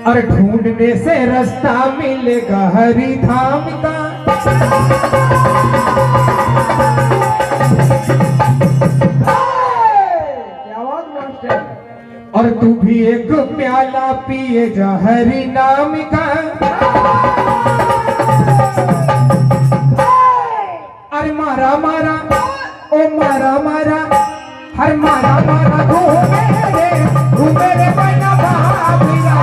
और ढूंढने से रास्ता मिलेगा हरि धाम का। क्या बात मास्टर। और तू भी एक प्याला पिए जा हरि नाम का। अरे मारा मारा ओ मारा मारा हर मारा मारा घूमे रे बना भाभिया।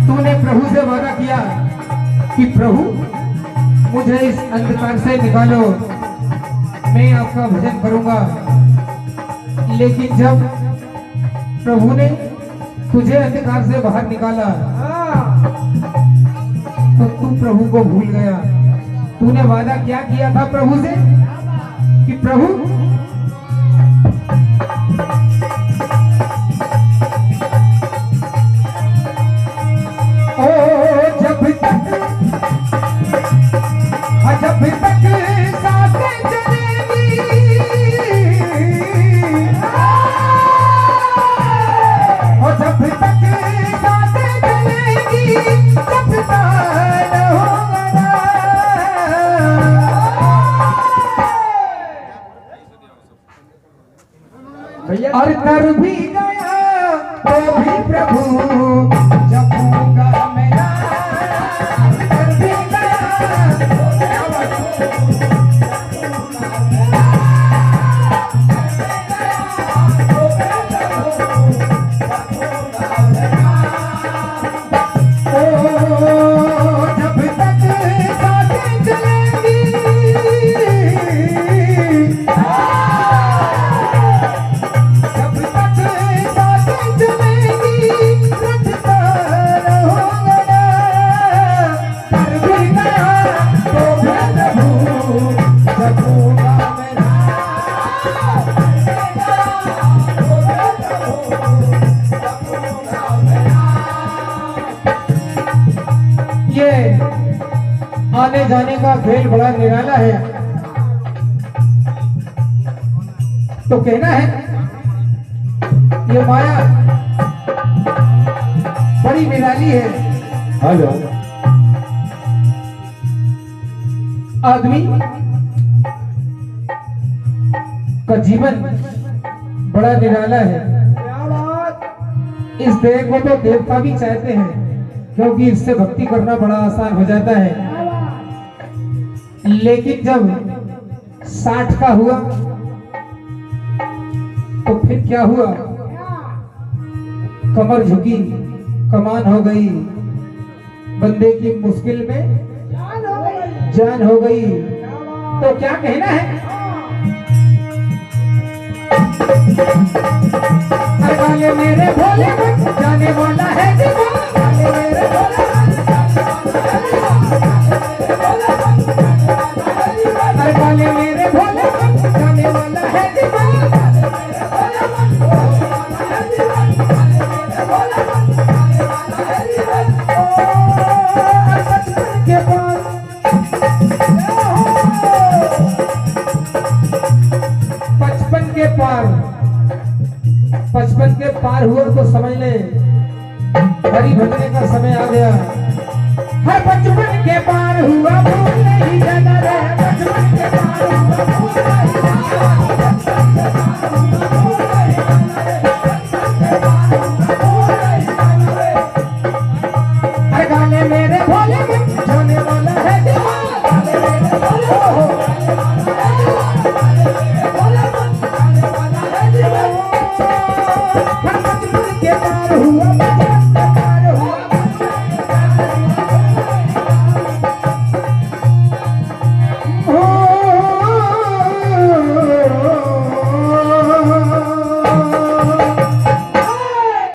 तूने प्रभु से वादा किया कि प्रभु मुझे इस अंधकार से निकालो, मैं आपका भजन करूंगा। लेकिन जब प्रभु ने तुझे अंधकार से बाहर निकाला तो तू प्रभु को भूल गया। तूने वादा क्या किया था प्रभु से कि प्रभु जब तक सांसें चलेंगी, और जब तक सांसें चलेंगी तब तक होगा। और कर भी गया तो भी प्रभु जपूंगा मेरा। कर भी आने जाने का खेल बड़ा निराला है। तो कहना है ये माया बड़ी निराली है। हेलो आदमी का जीवन बड़ा निराला है। इस देह को तो देवता भी चाहते हैं क्योंकि इससे भक्ति करना बड़ा आसान हो जाता है। लेकिन जब 60 का हुआ तो फिर क्या हुआ? कमर झुकी, कमान हो गई, बंदे की मुश्किल में जान हो गई। तो क्या कहना है? अरे मेरे भोले जाने वाला है मेरे भोले। अरे मेरे भोले जाने वाला है बचपन के पार हुआ तो समझ ले हरि भजने का समय आ गया। हर बचपन के पार हुआ भूल नहीं जाना रे, बचपन के पार हुआ भूल नहीं जाना रे, बचपन के पार हुआ भूल नहीं जाना रे, बचपन के पार हुआ भूल नहीं जाना रे। हर गाने मेरे भोले में जाने वाला है दीवाना, गाने मेरे भोले हो